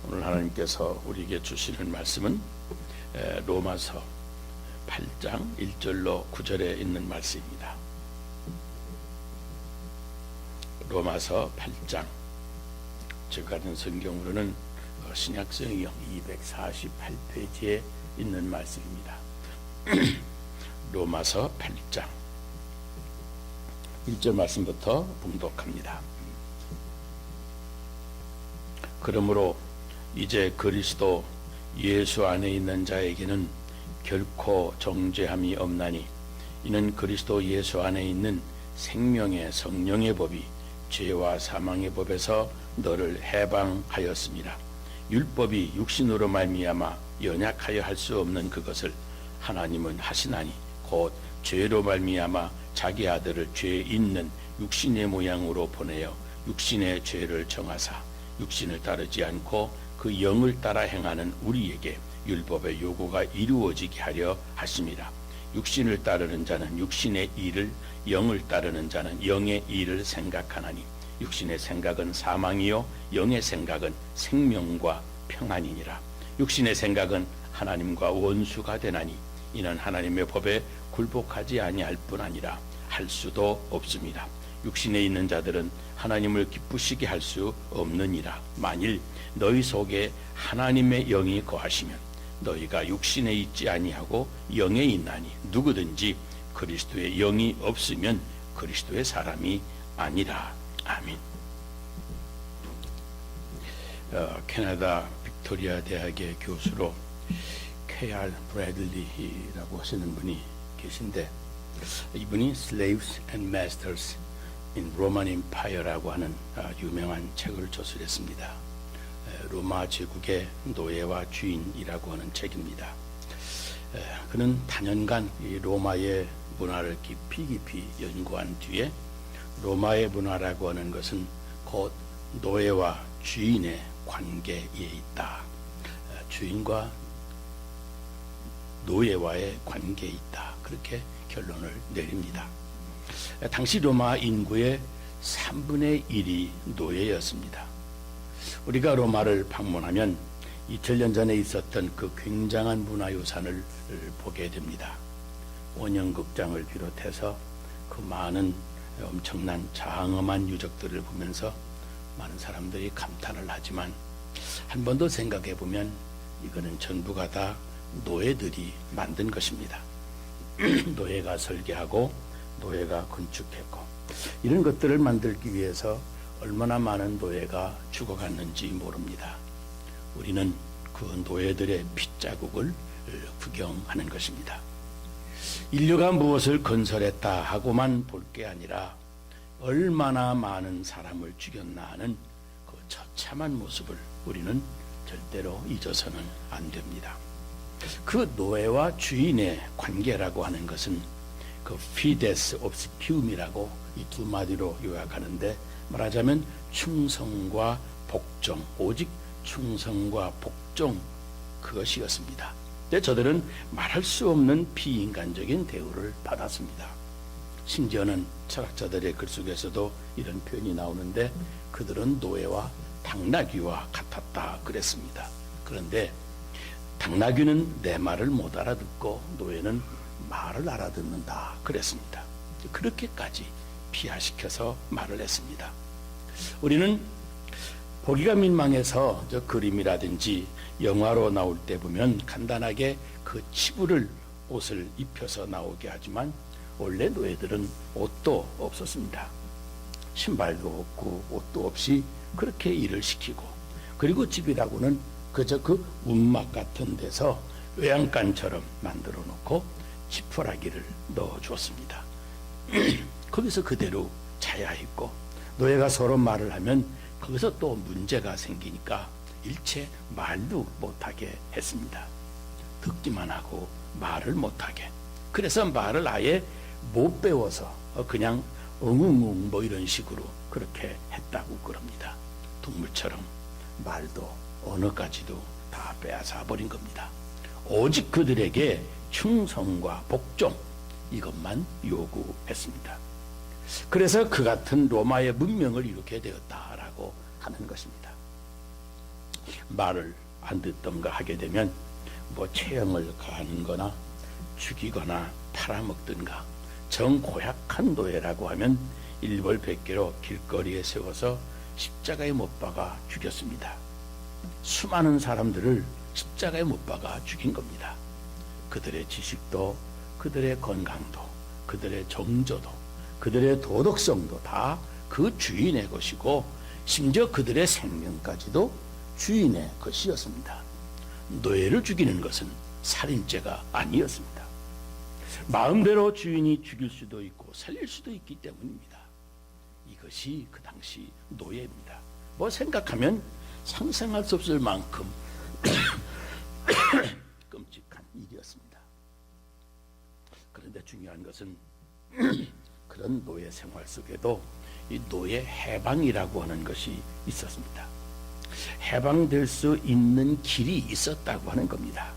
오늘 하나님께서 우리에게 주시는 말씀은 로마서 8장 1절로 9절에 있는 말씀입니다. 로마서 8장, 제가 가진 성경으로는 신약성경 248페이지에 있는 말씀입니다. 로마서 8장 1절 말씀부터 봉독합니다. 그러므로 이제 그리스도 예수 안에 있는 자에게는 결코 정죄함이 없나니 이는 그리스도 예수 안에 있는 생명의 성령의 법이 죄와 사망의 법에서 너를 해방하였습니다. 율법이 육신으로 말미암아 연약하여 할 수 없는 그것을 하나님은 하시나니 곧 죄로 말미암아 자기 아들을 죄 있는 육신의 모양으로 보내어 육신의 죄를 정하사 육신을 따르지 않고 그 영을 따라 행하는 우리에게 율법의 요구가 이루어지게 하려 하심이라. 육신을 따르는 자는 육신의 일을, 영을 따르는 자는 영의 일을 생각하나니 육신의 생각은 사망이요 영의 생각은 생명과 평안이니라. 육신의 생각은 하나님과 원수가 되나니 이는 하나님의 법에 굴복하지 아니할 뿐 아니라 할 수도 없습니다. 육신에 있는 자들은 하나님을 기쁘시게 할 수 없느니라. 만일 너희 속에 하나님의 영이 거하시면 너희가 육신에 있지 아니하고 영에 있나니 누구든지 그리스도의 영이 없으면 그리스도의 사람이 아니라. 아멘. 캐나다 빅토리아 대학의 교수로 K.R. 브래들리라고 하시는 분이 계신데, 이분이 Slaves and Masters in Roman Empire라고 하는 유명한 책을 저술했습니다. 로마 제국의 노예와 주인이라고 하는 책입니다. 그는 단연간 이 로마의 문화를 깊이 연구한 뒤에 로마의 문화라고 하는 것은 곧 노예와 주인의 관계에 있다. 주인과 노예와의 관계에 있다. 그렇게 결론을 내립니다. 당시 로마 인구의 3분의 1이 노예였습니다. 우리가 로마를 방문하면 2000년 전에 있었던 그 굉장한 문화유산을 보게 됩니다. 원형극장을 비롯해서 그 많은 엄청난 장엄한 유적들을 보면서 많은 사람들이 감탄을 하지만 한 번 더 생각해 보면 이거는 전부가 다 노예들이 만든 것입니다. 노예가 설계하고 노예가 건축했고, 이런 것들을 만들기 위해서 얼마나 많은 노예가 죽어갔는지 모릅니다. 우리는 그 노예들의 핏자국을 구경하는 것입니다. 인류가 무엇을 건설했다 하고만 볼 게 아니라 얼마나 많은 사람을 죽였나 하는 그 처참한 모습을 우리는 절대로 잊어서는 안 됩니다. 그 노예와 주인의 관계라고 하는 것은 그 fides obscum이라고 이 두 마디로 요약하는데, 말하자면 충성과 복종, 오직 충성과 복종, 그것이었습니다. 근데 저들은 말할 수 없는 비인간적인 대우를 받았습니다. 심지어는 철학자들의 글 속에서도 이런 표현이 나오는데, 그들은 노예와 당나귀와 같았다 그랬습니다. 그런데 당나귀는 내 말을 못 알아듣고 노예는 말을 알아듣는다 그랬습니다. 그렇게까지 비하시켜서 말을 했습니다. 우리는 보기가 민망해서 저 그림이라든지 영화로 나올 때 보면 간단하게 그 치부를 옷을 입혀서 나오게 하지만 원래 노예들은 옷도 없었습니다. 신발도 없고 옷도 없이 그렇게 일을 시키고, 그리고 집이라고는 그저 그 움막 같은 데서 외양간처럼 만들어 놓고 지푸라기를 넣어 주었습니다. 거기서 그대로 자야 했고, 노예가 서로 말을 하면 거기서 또 문제가 생기니까 일체 말도 못하게 했습니다. 듣기만 하고 말을 못하게. 그래서 말을 아예 못 배워서 그냥 응응응 뭐 이런 식으로 그렇게 했다고 그럽니다. 동물처럼 말도 언어까지도 다 빼앗아 버린 겁니다. 오직 그들에게 충성과 복종, 이것만 요구했습니다. 그래서 그 같은 로마의 문명을 이루게 되었다라고 하는 것입니다. 말을 안 듣던가 하게 되면 뭐 체형을 가하는 거나 죽이거나 팔아먹든가 정고약한 노예라고 하면 일벌백계로 길거리에 세워서 십자가에 못 박아 죽였습니다. 수많은 사람들을 십자가에 못 박아 죽인 겁니다. 그들의 지식도, 그들의 건강도, 그들의 정조도, 그들의 도덕성도 다 그 주인의 것이고, 심지어 그들의 생명까지도 주인의 것이었습니다. 노예를 죽이는 것은 살인죄가 아니었습니다. 마음대로 주인이 죽일 수도 있고 살릴 수도 있기 때문입니다. 이것이 그 당시 노예입니다. 뭐 생각하면 상상할 수 없을 만큼 끔찍한 일이었습니다. 그런데 중요한 것은 그런 노예 생활 속에도 이 노예 해방이라고 하는 것이 있었습니다. 해방될 수 있는 길이 있었다고 하는 겁니다.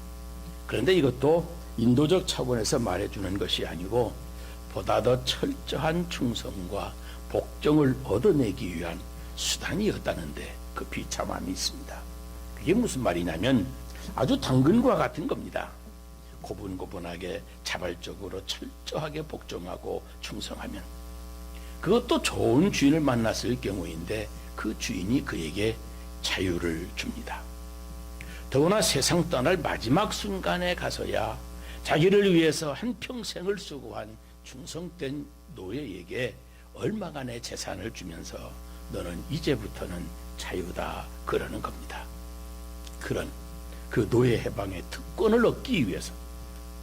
그런데 이것도 인도적 차원에서 말해주는 것이 아니고 보다 더 철저한 충성과 복종을 얻어내기 위한 수단이었다는데 그 비참함이 있습니다. 그게 무슨 말이냐면 아주 당근과 같은 겁니다. 고분고분하게 자발적으로 철저하게 복종하고 충성하면, 그것도 좋은 주인을 만났을 경우인데 그 주인이 그에게 자유를 줍니다. 더구나 세상 떠날 마지막 순간에 가서야 자기를 위해서 한평생을 수고한 충성된 노예에게 얼마간의 재산을 주면서 너는 이제부터는 자유다 그러는 겁니다. 그런 그 노예 해방의 특권을 얻기 위해서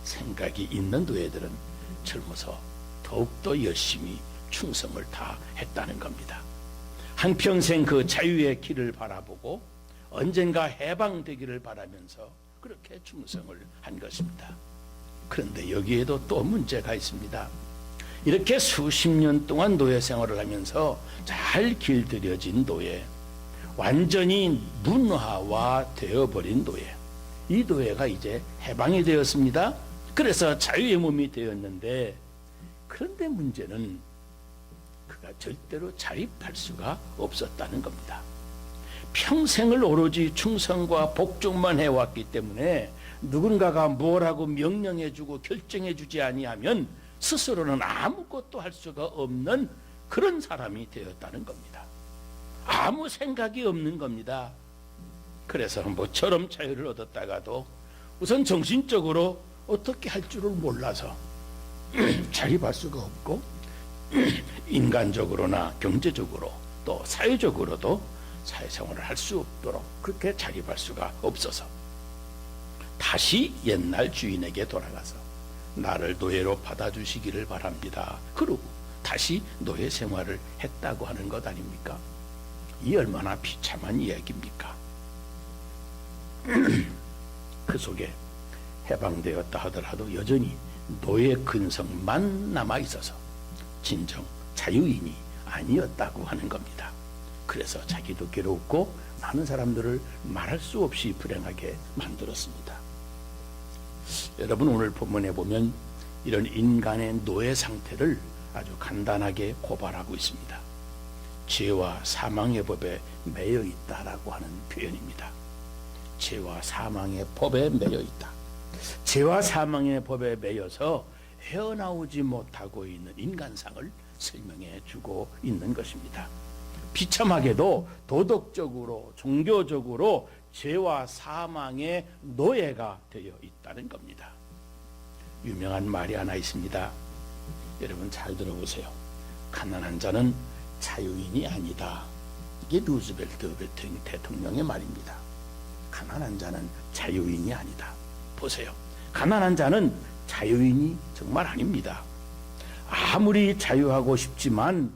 생각이 있는 노예들은 젊어서 더욱더 열심히 충성을 다했다는 겁니다. 한평생 그 자유의 길을 바라보고 언젠가 해방되기를 바라면서 그렇게 충성을 한 것입니다. 그런데 여기에도 또 문제가 있습니다. 이렇게 수십 년 동안 노예 생활을 하면서 잘 길들여진 노예, 완전히 문화화 되어버린 노예, 이 노예가 이제 해방이 되었습니다. 그래서 자유의 몸이 되었는데, 그런데 문제는 그가 절대로 자립할 수가 없었다는 겁니다. 평생을 오로지 충성과 복종만 해왔기 때문에 누군가가 뭐라고 명령해주고 결정해주지 아니하면 스스로는 아무것도 할 수가 없는 그런 사람이 되었다는 겁니다. 아무 생각이 없는 겁니다. 그래서 뭐처럼 자유를 얻었다가도 우선 정신적으로 어떻게 할 줄을 몰라서 자립할 수가 없고, 인간적으로나 경제적으로 또 사회적으로도 사회생활을 할 수 없도록 그렇게 자립할 수가 없어서 다시 옛날 주인에게 돌아가서 나를 노예로 받아주시기를 바랍니다. 그러고 다시 노예 생활을 했다고 하는 것 아닙니까? 이 얼마나 비참한 이야기입니까? 그 속에 해방되었다 하더라도 여전히 노예 근성만 남아 있어서 진정 자유인이 아니었다고 하는 겁니다. 그래서 자기도 괴롭고 많은 사람들을 말할 수 없이 불행하게 만들었습니다. 여러분, 오늘 본문에 보면 이런 인간의 노예 상태를 아주 간단하게 고발하고 있습니다. 죄와 사망의 법에 매여 있다라고 하는 표현입니다. 죄와 사망의 법에 매여 있다. 죄와 사망의 법에 매여서 헤어나오지 못하고 있는 인간상을 설명해 주고 있는 것입니다. 비참하게도 도덕적으로 종교적으로 죄와 사망의 노예가 되어 있다는 겁니다. 유명한 말이 하나 있습니다. 여러분 잘 들어보세요. 가난한 자는 자유인이 아니다. 이게 루즈벨트 대통령의 말입니다. 가난한 자는 자유인이 아니다. 보세요. 가난한 자는 자유인이 정말 아닙니다. 아무리 자유하고 싶지만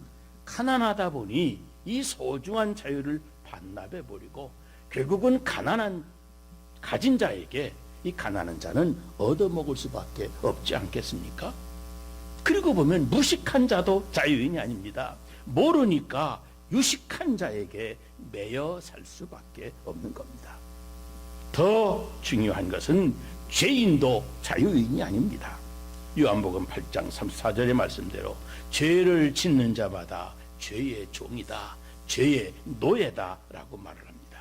가난하다 보니 이 소중한 자유를 반납해버리고 결국은 가진 자에게 이 가난한 자는 얻어먹을 수밖에 없지 않겠습니까? 그리고 보면 무식한 자도 자유인이 아닙니다. 모르니까 유식한 자에게 매여 살 수밖에 없는 겁니다. 더 중요한 것은 죄인도 자유인이 아닙니다. 요한복음 8장 34절의 말씀대로 죄를 짓는 자마다 죄의 종이다, 죄의 노예다 라고 말을 합니다.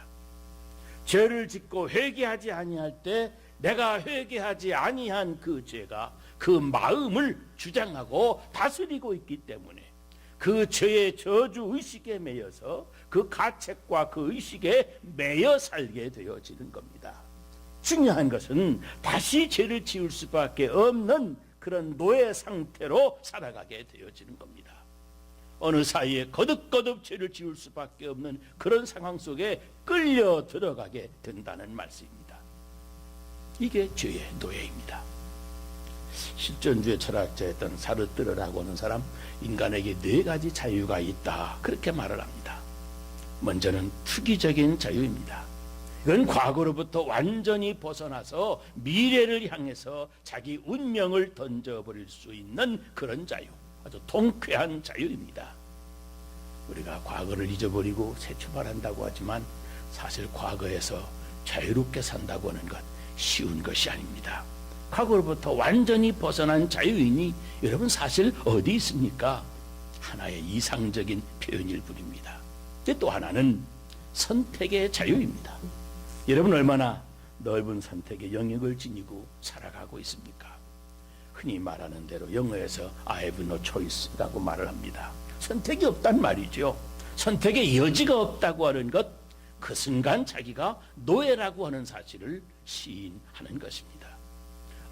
죄를 짓고 회개하지 아니할 때 내가 회개하지 아니한 그 죄가 그 마음을 주장하고 다스리고 있기 때문에 그 죄의 저주 의식에 매여서 그 가책과 그 의식에 매여 살게 되어지는 겁니다. 중요한 것은 다시 죄를 지을 수밖에 없는 그런 노예 상태로 살아가게 되어지는 겁니다. 어느 사이에 거듭거듭 죄를 지을 수밖에 없는 그런 상황 속에 끌려 들어가게 된다는 말씀입니다. 이게 죄의 노예입니다. 실존주의 철학자였던 사르트르라고 하는 사람, 인간에게 4가지 자유가 있다, 그렇게 말을 합니다. 먼저는 투기적인 자유입니다. 이건 과거로부터 완전히 벗어나서 미래를 향해서 자기 운명을 던져버릴 수 있는 그런 자유, 아주 통쾌한 자유입니다. 우리가 과거를 잊어버리고 새 출발한다고 하지만 사실 과거에서 자유롭게 산다고 하는 것 쉬운 것이 아닙니다. 과거로부터 완전히 벗어난 자유인이 여러분 사실 어디 있습니까? 하나의 이상적인 표현일 뿐입니다. 또 하나는 선택의 자유입니다. 여러분 얼마나 넓은 선택의 영역을 지니고 살아가고 있습니까? 흔히 말하는 대로 영어에서 I have no choice라고 말을 합니다. 선택이 없단 말이죠. 선택의 여지가 없다고 하는 것, 그 순간 자기가 노예라고 하는 사실을 시인하는 것입니다.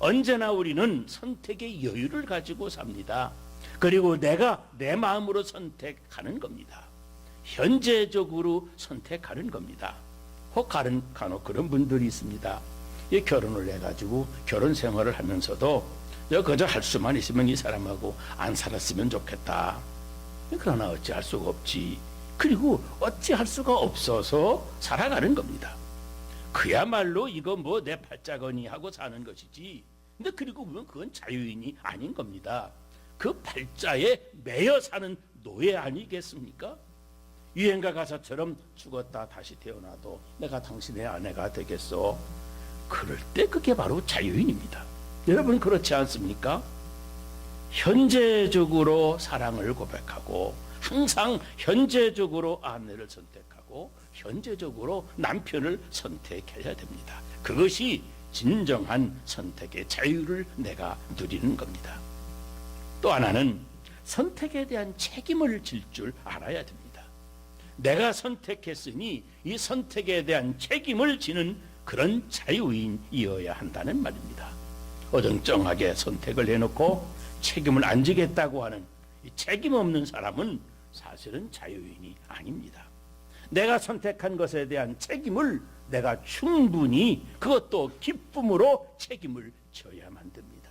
언제나 우리는 선택의 여유를 가지고 삽니다. 그리고 내가 내 마음으로 선택하는 겁니다. 현재적으로 선택하는 겁니다. 혹 간혹 그런 분들이 있습니다. 결혼을 해가지고 결혼 생활을 하면서도 그저 할 수만 있으면 이 사람하고 안 살았으면 좋겠다. 그러나 어찌할 수가 없지. 그리고 어찌할 수가 없어서 살아가는 겁니다. 그야말로 이거 뭐 내 팔자거니 하고 사는 것이지. 근데 그리고 보면 그건 자유인이 아닌 겁니다. 그 팔자에 매여 사는 노예 아니겠습니까? 유행가 가사처럼 죽었다 다시 태어나도 내가 당신의 아내가 되겠소. 그럴 때 그게 바로 자유인입니다. 여러분 그렇지 않습니까? 현재적으로 사랑을 고백하고 항상 현재적으로 아내를 선택하고 현재적으로 남편을 선택해야 됩니다. 그것이 진정한 선택의 자유를 내가 누리는 겁니다. 또 하나는 선택에 대한 책임을 질 줄 알아야 됩니다. 내가 선택했으니 이 선택에 대한 책임을 지는 그런 자유인이어야 한다는 말입니다. 어정쩡하게 선택을 해놓고 책임을 안 지겠다고 하는 이 책임 없는 사람은 사실은 자유인이 아닙니다. 내가 선택한 것에 대한 책임을 내가 충분히 그것도 기쁨으로 책임을 져야만 됩니다.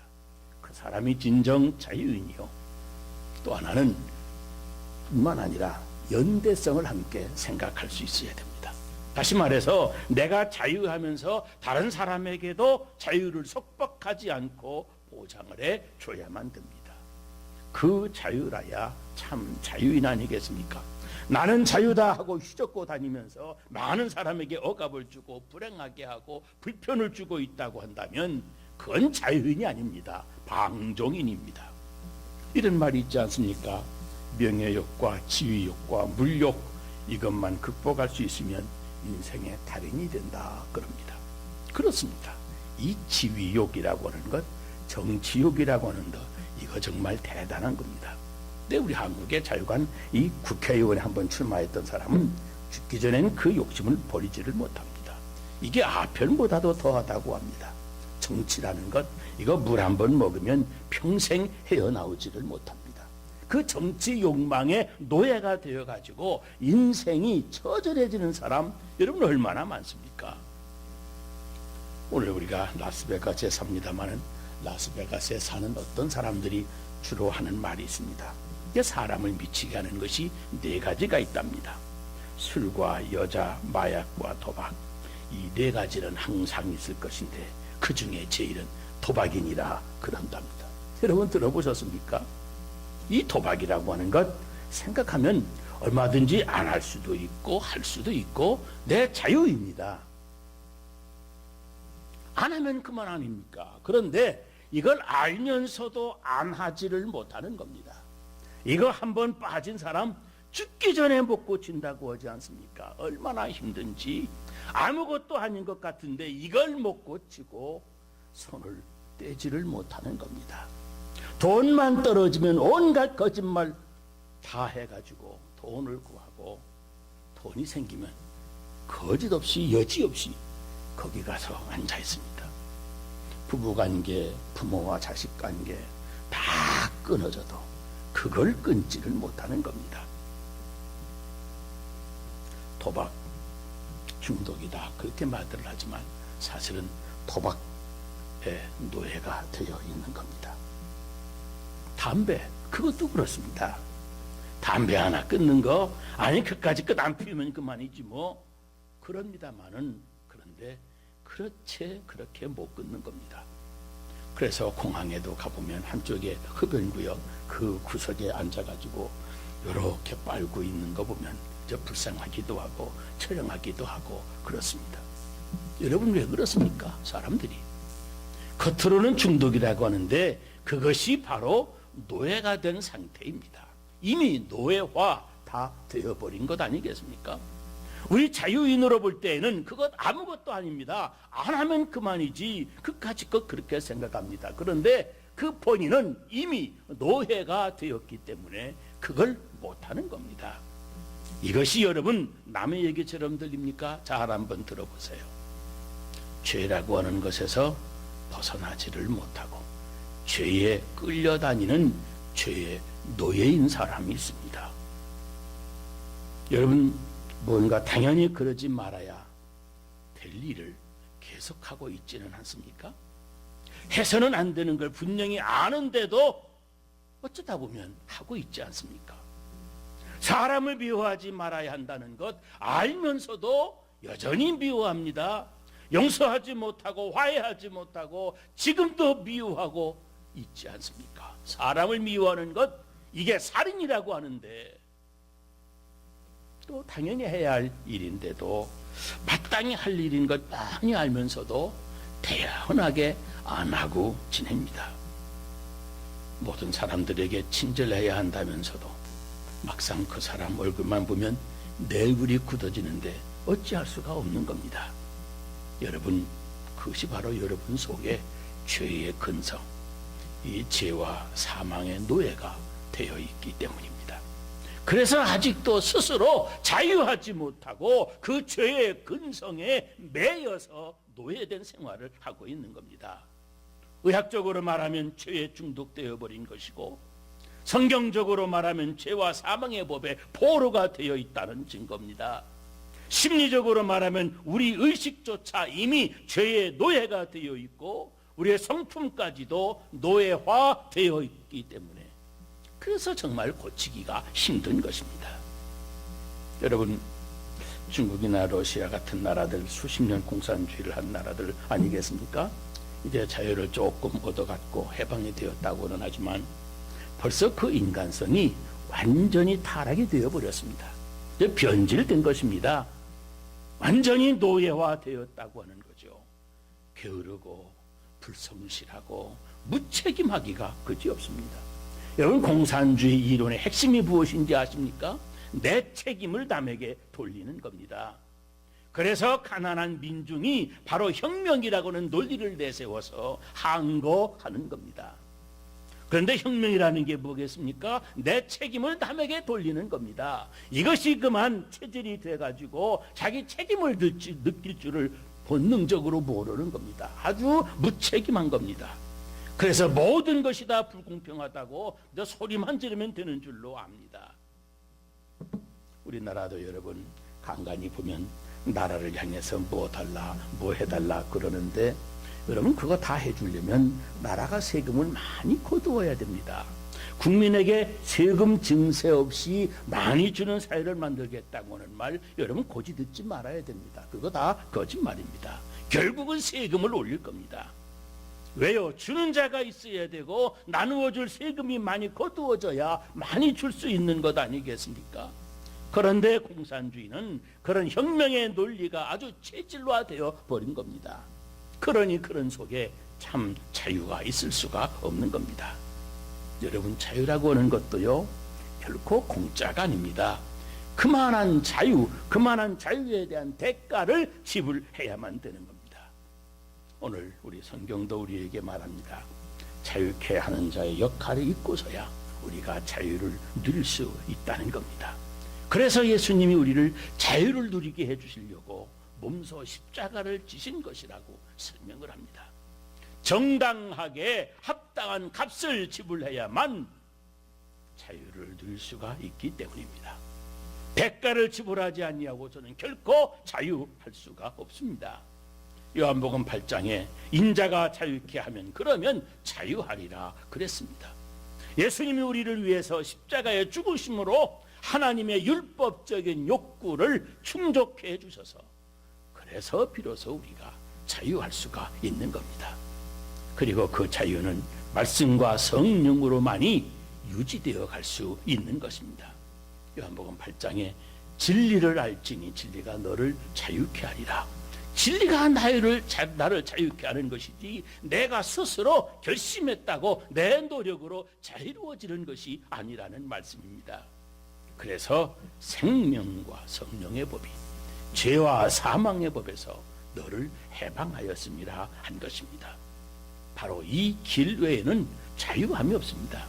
그 사람이 진정 자유인이요. 또 하나는 뿐만 아니라 연대성을 함께 생각할 수 있어야 됩니다. 다시 말해서 내가 자유하면서 다른 사람에게도 자유를 속박하지 않고 보장을 해 줘야만 됩니다. 그 자유라야 참 자유인 아니겠습니까? 나는 자유다 하고 휘젓고 다니면서 많은 사람에게 억압을 주고 불행하게 하고 불편을 주고 있다고 한다면 그건 자유인이 아닙니다. 방종인입니다. 이런 말이 있지 않습니까? 명예욕과 지위욕과 물욕 이것만 극복할 수 있으면 인생의 달인이 된다 그럽니다. 그렇습니다. 이 지위욕이라고 하는 것, 정치욕이라고 하는 것, 이거 정말 대단한 겁니다. 근데 우리 한국의 자유관 이 국회의원에 한번 출마했던 사람은 죽기 전에는 그 욕심을 버리지를 못합니다. 이게 아편보다도 더하다고 합니다. 정치라는 것, 이거 물 한 번 먹으면 평생 헤어나오지를 못합니다. 그 정치 욕망의 노예가 되어가지고 인생이 처절해지는 사람 여러분 얼마나 많습니까? 오늘 우리가 라스베가스에 삽니다마는 라스베가스에 사는 어떤 사람들이 주로 하는 말이 있습니다. 사람을 미치게 하는 것이 4가지가 있답니다. 술과 여자, 마약과 도박, 이 4가지는 항상 있을 것인데 그 중에 제일은 도박이니라 그런답니다. 여러분 들어보셨습니까? 이 도박이라고 하는 것 생각하면 얼마든지 안 할 수도 있고 할 수도 있고 내 자유입니다. 안 하면 그만 아닙니까? 그런데 이걸 알면서도 안 하지를 못하는 겁니다. 이거 한번 빠진 사람 죽기 전에 못 고친다고 하지 않습니까? 얼마나 힘든지 아무것도 아닌 것 같은데 이걸 못 고치고 손을 떼지를 못하는 겁니다. 돈만 떨어지면 온갖 거짓말 다 해가지고 돈을 구하고 돈이 생기면 거짓없이 여지없이 거기 가서 앉아 있습니다. 부부관계, 부모와 자식관계 다 끊어져도 그걸 끊지를 못하는 겁니다. 도박 중독이다 그렇게 말들을 하지만 사실은 도박의 노예가 되어 있는 겁니다. 담배 그것도 그렇습니다. 담배 하나 끊는 거 아니 그까지 끝 안 피우면 그만이지 뭐 그럽니다마는 그런데 그렇게 못 끊는 겁니다. 그래서 공항에도 가보면 한쪽에 흡연구역 그 구석에 앉아가지고 이렇게 빨고 있는 거 보면 저 불쌍하기도 하고 처량하기도 하고 그렇습니다. 여러분 왜 그렇습니까? 사람들이 겉으로는 중독이라고 하는데 그것이 바로 노예가 된 상태입니다. 이미 노예화 다 되어버린 것 아니겠습니까? 우리 자유인으로 볼 때에는 그것 아무것도 아닙니다. 안 하면 그만이지 그까짓 것 그렇게 생각합니다. 그런데 그 본인은 이미 노예가 되었기 때문에 그걸 못하는 겁니다. 이것이 여러분 남의 얘기처럼 들립니까? 잘 한번 들어보세요. 죄라고 하는 것에서 벗어나지를 못하고 죄에 끌려다니는 죄의 노예인 사람이 있습니다. 여러분 뭔가 당연히 그러지 말아야 될 일을 계속하고 있지는 않습니까? 해서는 안 되는 걸 분명히 아는데도 어쩌다 보면 하고 있지 않습니까? 사람을 미워하지 말아야 한다는 것 알면서도 여전히 미워합니다. 용서하지 못하고 화해하지 못하고 지금도 미워하고 있지 않습니까? 사람을 미워하는 것 이게 살인이라고 하는데 또 당연히 해야 할 일인데도 마땅히 할 일인 것 많이 알면서도 대연하게 안 하고 지냅니다. 모든 사람들에게 친절해야 한다면서도 막상 그 사람 얼굴만 보면 내 얼굴이 굳어지는데 어찌할 수가 없는 겁니다. 여러분 그것이 바로 여러분 속에 죄의 근성, 이 죄와 사망의 노예가 되어 있기 때문입니다. 그래서 아직도 스스로 자유하지 못하고 그 죄의 근성에 매여서 노예된 생활을 하고 있는 겁니다. 의학적으로 말하면 죄에 중독되어 버린 것이고 성경적으로 말하면 죄와 사망의 법에 포로가 되어 있다는 증거입니다. 심리적으로 말하면 우리 의식조차 이미 죄의 노예가 되어 있고 우리의 성품까지도 노예화되어 있기 때문에 그래서 정말 고치기가 힘든 것입니다. 여러분 중국이나 러시아 같은 나라들 수십 년 공산주의를 한 나라들 아니겠습니까? 이제 자유를 조금 얻어갖고 해방이 되었다고는 하지만 벌써 그 인간성이 완전히 타락이 되어버렸습니다. 이제 변질된 것입니다. 완전히 노예화되었다고 하는 거죠. 게으르고 불성실하고 무책임하기가 그지없습니다. 여러분 공산주의 이론의 핵심이 무엇인지 아십니까? 내 책임을 남에게 돌리는 겁니다. 그래서 가난한 민중이 바로 혁명이라고 하는 논리를 내세워서 항거하는 겁니다. 그런데 혁명이라는 게 뭐겠습니까? 내 책임을 남에게 돌리는 겁니다. 이것이 그만 체질이 돼가지고 자기 책임을 느낄 줄을 본능적으로 모르는 겁니다. 아주 무책임한 겁니다. 그래서 모든 것이 다 불공평하다고 소리만 지르면 되는 줄로 압니다. 우리나라도 여러분 간간히 보면 나라를 향해서 뭐 달라 뭐 해달라 그러는데 여러분 그거 다 해주려면 나라가 세금을 많이 거두어야 됩니다. 국민에게 세금 증세 없이 많이 주는 사회를 만들겠다고 하는 말 여러분 고지 듣지 말아야 됩니다. 그거 다 거짓말입니다. 결국은 세금을 올릴 겁니다. 왜요? 주는 자가 있어야 되고 나누어 줄 세금이 많이 거두어져야 많이 줄 수 있는 것 아니겠습니까? 그런데 공산주의는 그런 혁명의 논리가 아주 체질화되어 버린 겁니다. 그러니 그런 속에 참 자유가 있을 수가 없는 겁니다. 여러분 자유라고 하는 것도요 결코 공짜가 아닙니다. 그만한 자유에 대한 대가를 지불해야만 되는 겁니다. 오늘 우리 성경도 우리에게 말합니다. 자유케 하는 자의 역할을 잊고서야 우리가 자유를 누릴 수 있다는 겁니다. 그래서 예수님이 우리를 자유를 누리게 해주시려고 몸소 십자가를 지신 것이라고 설명을 합니다. 정당하게 합당한 값을 지불해야만 자유를 누릴 수가 있기 때문입니다. 대가를 지불하지 아니하고서는 결코 자유할 수가 없습니다. 요한복음 8장에 인자가 자유케 하면 그러면 자유하리라 그랬습니다. 예수님이 우리를 위해서 십자가에 죽으심으로 하나님의 율법적인 욕구를 충족해 주셔서 그래서 비로소 우리가 자유할 수가 있는 겁니다. 그리고 그 자유는 말씀과 성령으로만이 유지되어 갈 수 있는 것입니다. 요한복음 8장에 진리를 알지니 진리가 너를 자유케 하리라. 진리가 나를 자유케 하는 것이지 내가 스스로 결심했다고 내 노력으로 자유로워지는 것이 아니라는 말씀입니다. 그래서 생명과 성령의 법이 죄와 사망의 법에서 너를 해방하였음이라 한 것입니다. 바로 이 길 외에는 자유함이 없습니다.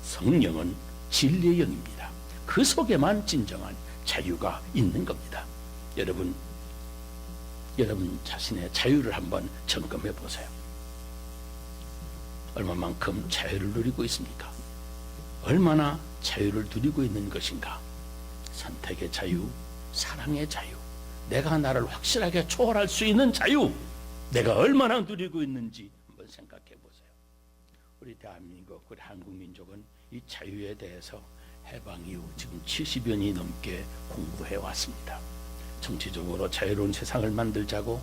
성령은 진리의 영입니다. 그 속에만 진정한 자유가 있는 겁니다. 여러분 자신의 자유를 한번 점검해 보세요. 얼마만큼 자유를 누리고 있습니까? 얼마나 자유를 누리고 있는 것인가? 선택의 자유, 사랑의 자유, 내가 나를 확실하게 초월할 수 있는 자유, 내가 얼마나 누리고 있는지 한번 생각해 보세요. 우리 대한민국, 우리 한국민족은 이 자유에 대해서 해방 이후 지금 70년이 넘게 공부해 왔습니다. 정치적으로 자유로운 세상을 만들자고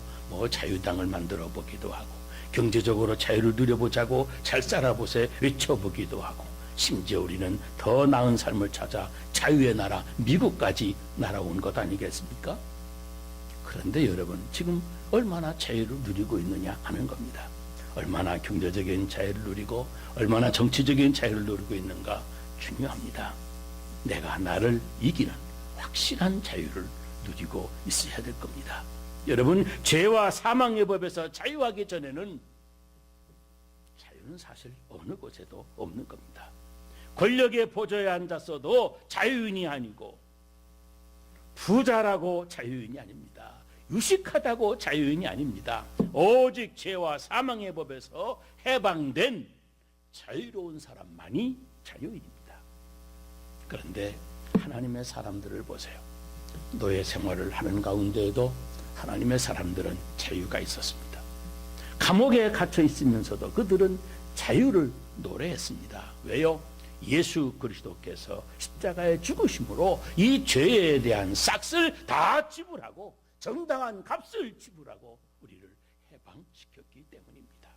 자유당을 만들어 보기도 하고, 경제적으로 자유를 누려보자고 잘 살아보세 외쳐보기도 하고, 심지어 우리는 더 나은 삶을 찾아 자유의 나라 미국까지 날아온 것 아니겠습니까? 그런데 여러분, 지금 얼마나 자유를 누리고 있느냐 하는 겁니다. 얼마나 경제적인 자유를 누리고 얼마나 정치적인 자유를 누리고 있는가 중요합니다. 내가 나를 이기는 확실한 자유를 누리고 있어야 될 겁니다. 여러분, 죄와 사망의 법에서 자유하기 전에는 자유는 사실 어느 곳에도 없는 겁니다. 권력의 보좌에 앉았어도 자유인이 아니고, 부자라고 자유인이 아닙니다. 유식하다고 자유인이 아닙니다. 오직 죄와 사망의 법에서 해방된 자유로운 사람만이 자유인입니다. 그런데 하나님의 사람들을 보세요. 노예 생활을 하는 가운데에도 하나님의 사람들은 자유가 있었습니다. 감옥에 갇혀 있으면서도 그들은 자유를 노래했습니다. 왜요? 예수 그리스도께서 십자가에 죽으심으로 이 죄에 대한 싹을 다 지불하고 정당한 값을 지불하고 우리를 해방시켰기 때문입니다.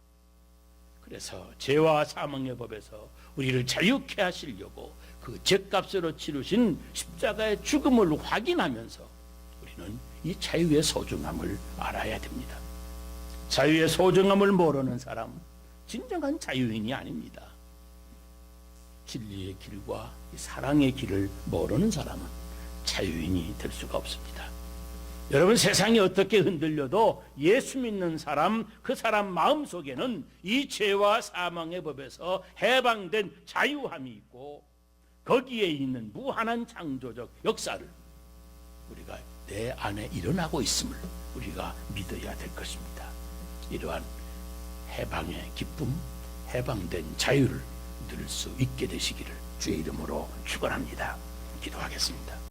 그래서 죄와 사망의 법에서 우리를 자유케 하시려고 그 죄값으로 치르신 십자가의 죽음을 확인하면서 우리는 이 자유의 소중함을 알아야 됩니다. 자유의 소중함을 모르는 사람, 진정한 자유인이 아닙니다. 진리의 길과 사랑의 길을 모르는 사람은 자유인이 될 수가 없습니다. 여러분, 세상이 어떻게 흔들려도 예수 믿는 사람, 그 사람 마음속에는 이 죄와 사망의 법에서 해방된 자유함이 있고, 거기에 있는 무한한 창조적 역사를 우리가 내 안에 일어나고 있음을 우리가 믿어야 될 것입니다. 이러한 해방의 기쁨, 해방된 자유를 누릴 수 있게 되시기를 주의 이름으로 축원합니다. 기도하겠습니다.